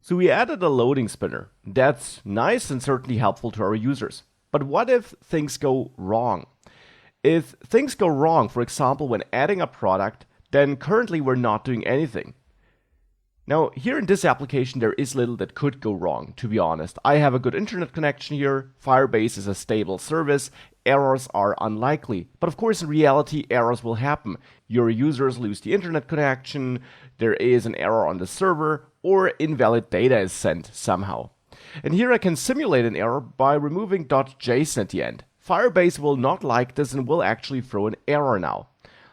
So we added a loading spinner. That's nice and certainly helpful to our users. But what if things go wrong? If things go wrong, for example, when adding a product, then currently we're not doing anything. Now, here in this application, there is little that could go wrong, to be honest. I have a good internet connection here, Firebase is a stable service, errors are unlikely. But of course, in reality, errors will happen. Your users lose the internet connection, there is an error on the server, or invalid data is sent somehow. And here I can simulate an error by removing .json at the end. Firebase will not like this and will actually throw an error now.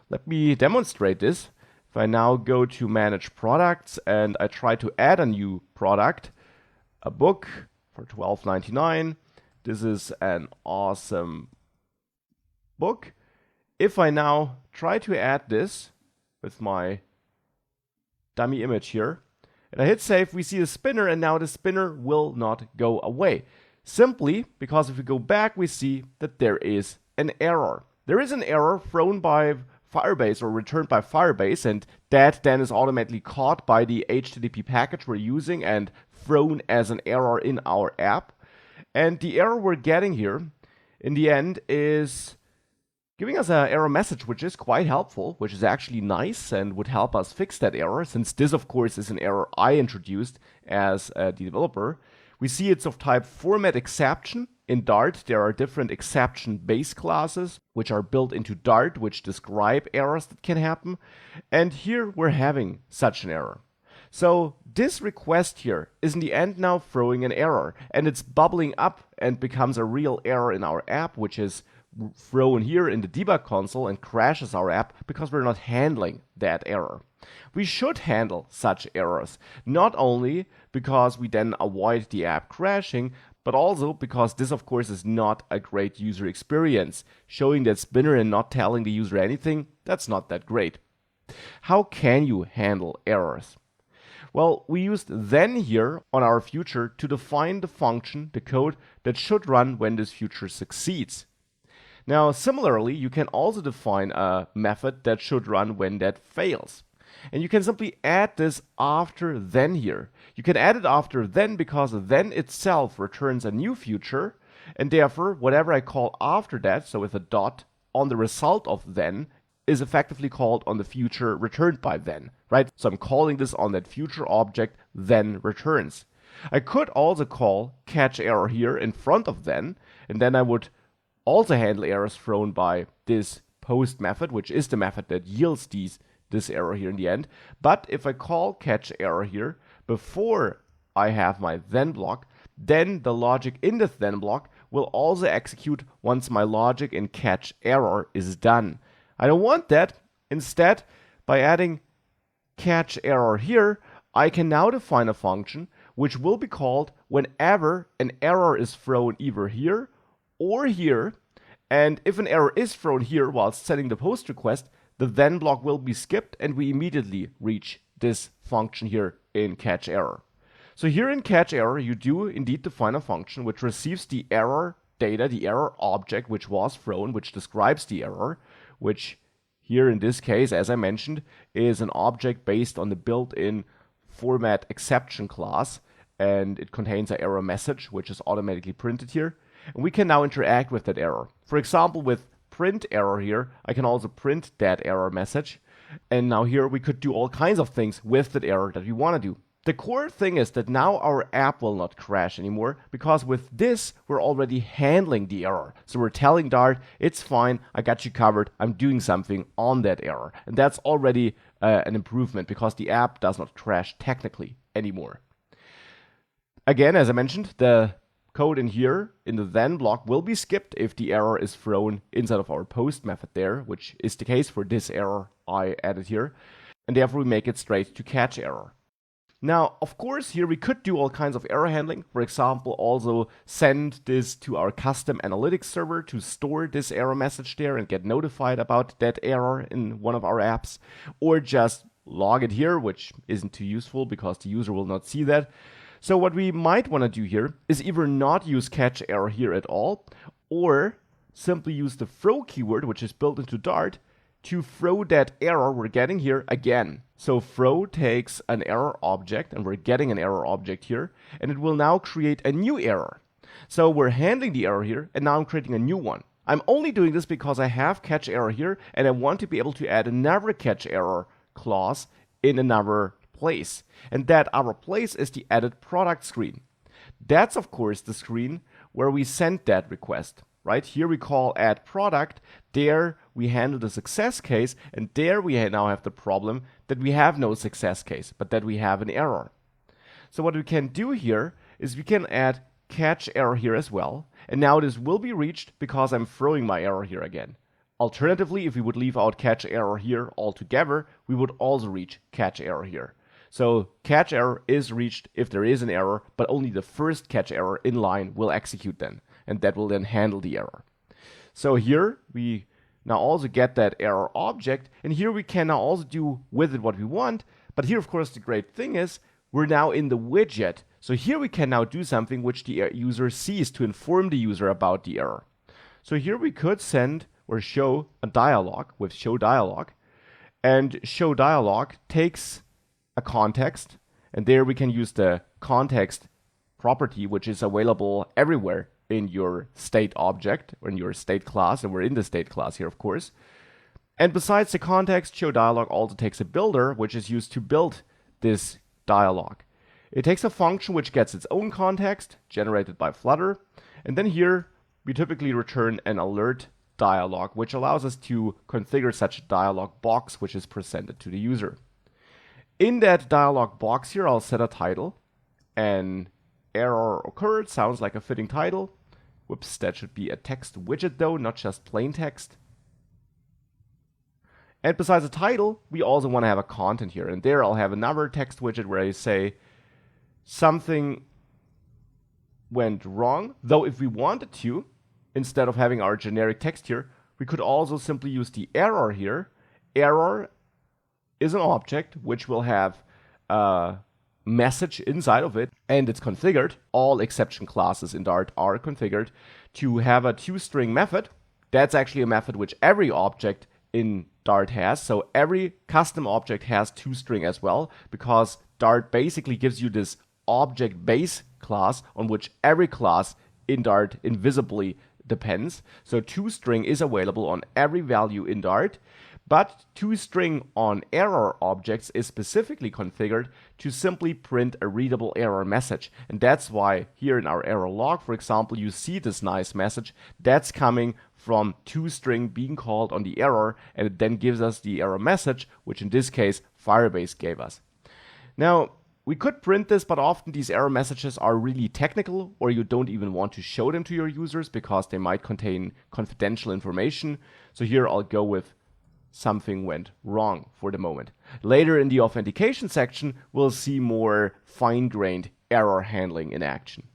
Let me demonstrate this. If I now go to manage products and I try to add a new product, a book for $12.99. This is an awesome book. If I now try to add this with my dummy image here, and I hit save, we see the spinner, and now the spinner will not go away. Simply because if we go back, we see that there is an error. There is an error thrown by Firebase or returned by Firebase, and that then is automatically caught by the HTTP package we're using and thrown as an error in our app. And the error we're getting here in the end is giving us an error message, which is quite helpful, which is actually nice and would help us fix that error, since this, of course, is an error I introduced as the developer. We see it's of type format exception. In Dart, there are different exception base classes, which are built into Dart, which describe errors that can happen. And here we're having such an error. So this request here is in the end now throwing an error, and it's bubbling up and becomes a real error in our app, which is thrown here in the debug console and crashes our app because we're not handling that error. We should handle such errors, not only because we then avoid the app crashing, but also because this, of course, is not a great user experience. Showing that spinner and not telling the user anything, that's not that great. How can you handle errors? Well, we used then here on our future to define the function, the code that should run when this future succeeds. Now, similarly, you can also define a method that should run when that fails. And you can simply add this after then here. You can add it after then because then itself returns a new future, and therefore whatever I call after that, so with a dot on the result of then, is effectively called on the future returned by then, right? So I'm calling this on that future object then returns. I could also call catch error here in front of then, and then I would also handle errors thrown by this post method, which is the method that yields this error here in the end. But if I call catch error here before I have my then block, then the logic in the then block will also execute once my logic in catch error is done. I don't want that. Instead, by adding catch error here, I can now define a function which will be called whenever an error is thrown either here or here. And if an error is thrown here while sending the post request, the then block will be skipped and we immediately reach this function here in catch error. So here in catch error, you do indeed define a function which receives the error data, the error object which was thrown, which describes the error, which here in this case, as I mentioned, is an object based on the built-in format exception class, and it contains an error message which is automatically printed here. And we can now interact with that error. For example, with print error here, I can also print that error message. And now here we could do all kinds of things with that error that we want to do. The core thing is that now our app will not crash anymore, because with this, we're already handling the error. So we're telling Dart, it's fine, I got you covered, I'm doing something on that error. And that's already an improvement, because the app does not crash technically anymore. Again, as I mentioned, the code in here in the then block will be skipped if the error is thrown inside of our post method there, which is the case for this error I added here. And therefore we make it straight to catch error. Now, of course, here we could do all kinds of error handling. For example, also send this to our custom analytics server to store this error message there and get notified about that error in one of our apps. Or just log it here, which isn't too useful because the user will not see that. So what we might want to do here is either not use catch error here at all, or simply use the throw keyword, which is built into Dart, to throw that error we're getting here again. So throw takes an error object, and we're getting an error object here, and it will now create a new error. So we're handling the error here, and now I'm creating a new one. I'm only doing this because I have catch error here, and I want to be able to add another catch error clause in another place. And that other place is the added product screen. That's, of course, the screen where we sent that request. Right here we call add product. There we handle the success case, and there we now have the problem that we have no success case, but that we have an error. So what we can do here is we can add catch error here as well, and now this will be reached because I'm throwing my error here again. Alternatively, if we would leave out catch error here altogether, we would also reach catch error here. So catch error is reached if there is an error, but only the first catch error in line will execute then, and that will then handle the error. So here we now also get that error object, and here we can now also do with it what we want. But here, of course, the great thing is we're now in the widget. So here we can now do something which the user sees to inform the user about the error. So here we could send or show a dialog with show dialog, and show dialog takes a context, and there we can use the context property, which is available everywhere in your state object or in your state class, and we're in the state class here, of course. And besides the context, show dialog also takes a builder, which is used to build this dialog. It takes a function which gets its own context generated by Flutter, and then here we typically return an alert dialog, which allows us to configure such a dialog box which is presented to the user. In that dialog box here, I'll set a title. An error occurred sounds like a fitting title. Whoops, that should be a text widget though, not just plain text. And besides the title, we also want to have a content here. And there I'll have another text widget where I say something went wrong. Though if we wanted to, instead of having our generic text here, we could also simply use the error here. Error is an object which will have a message inside of it, and it's configured. All exception classes in Dart are configured to have a toString method. That's actually a method which every object in Dart has. So every custom object has toString as well, because Dart basically gives you this object base class on which every class in Dart invisibly depends. So toString is available on every value in Dart, but toString on error objects is specifically configured to simply print a readable error message. And that's why here in our error log, for example, you see this nice message that's coming from toString being called on the error, and it then gives us the error message, which in this case Firebase gave us. Now, we could print this, but often these error messages are really technical, or you don't even want to show them to your users because they might contain confidential information. So here I'll go with something went wrong for the moment. Later in the authentication section, we'll see more fine-grained error handling in action.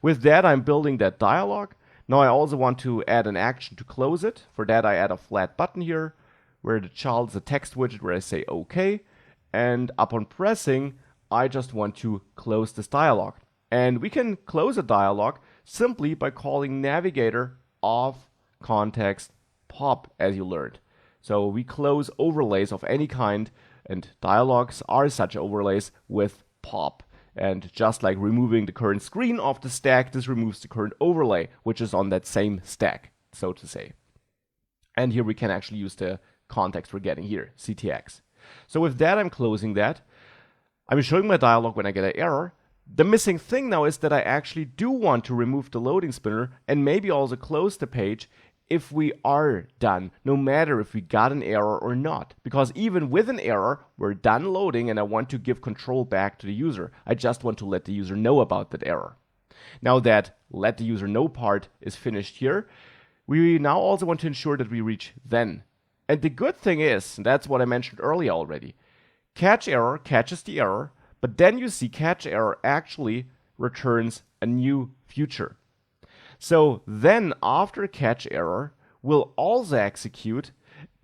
With that, I'm building that dialog. Now I also want to add an action to close it. For that, I add a flat button here where the child is a text widget where I say OK. And upon pressing, I just want to close this dialog. And we can close a dialog simply by calling navigator of context pop, as you learned. So we close overlays of any kind, and dialogs are such overlays with pop. And just like removing the current screen off the stack, this removes the current overlay, which is on that same stack, so to say. And here we can actually use the context we're getting here, CTX. So with that, I'm closing that. I'm showing my dialog when I get an error. The missing thing now is that I actually do want to remove the loading spinner and maybe also close the page if we are done, no matter if we got an error or not. Because even with an error, we're done loading and I want to give control back to the user. I just want to let the user know about that error. Now that let the user know part is finished here, we now also want to ensure that we reach then. And the good thing is, and that's what I mentioned earlier already, catch error catches the error, but then you see catch error actually returns a new future. So then after catch error, we'll also execute,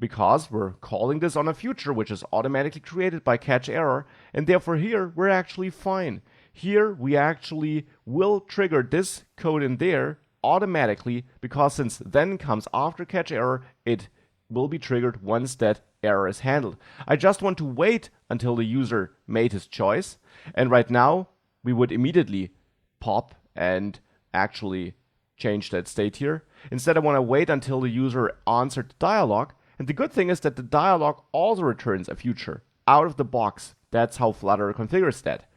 because we're calling this on a future which is automatically created by catch error, and therefore here we're actually fine. Here we actually will trigger this code in there automatically, because since then comes after catch error, it will be triggered once that error is handled. I just want to wait until the user made his choice. And right now, we would immediately pop and actually change that state here. Instead, I want to wait until the user answered the dialog. And the good thing is that the dialog also returns a future out of the box. That's how Flutter configures that.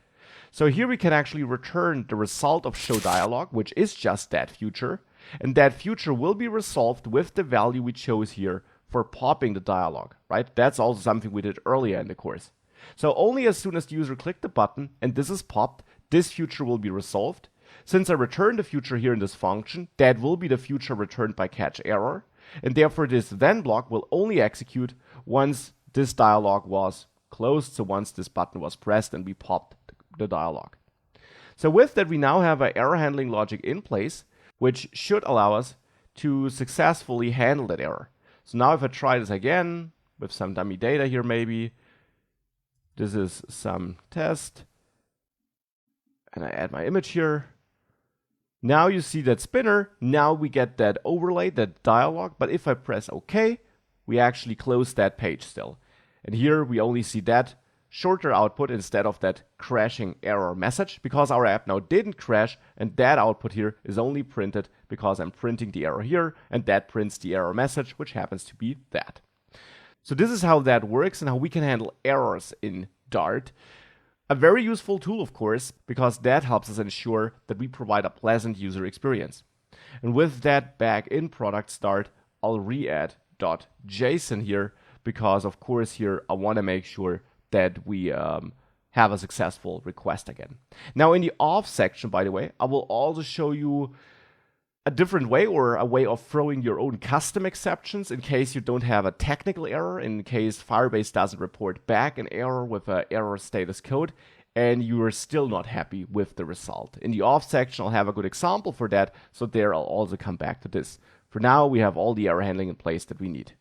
So here we can actually return the result of show dialog, which is just that future. And that future will be resolved with the value we chose here for popping the dialog, right? That's also something we did earlier in the course. So only as soon as the user clicked the button and this is popped, this future will be resolved. Since I returned the future here in this function, that will be the future returned by catch error. And therefore this then block will only execute once this dialog was closed, so once this button was pressed and we popped the dialog. So with that, we now have an error handling logic in place, which should allow us to successfully handle that error. So now if I try this again with some dummy data here maybe, this is some test, and I add my image here. Now you see that spinner, now we get that overlay, that dialog, but if I press OK, we actually close that page still. And here we only see that shorter output instead of that crashing error message, because our app now didn't crash, and that output here is only printed because I'm printing the error here, and that prints the error message, which happens to be that. So this is how that works and how we can handle errors in Dart. A very useful tool, of course, because that helps us ensure that we provide a pleasant user experience. And with that back in product start, I'll re-add .json here, because of course here I want to make sure that we have a successful request again. Now in the off section, by the way, I will also show you a different way, or a way of throwing your own custom exceptions in case you don't have a technical error, in case Firebase doesn't report back an error with an error status code and you are still not happy with the result. In the off section, I'll have a good example for that, so there I'll also come back to this. For now, we have all the error handling in place that we need.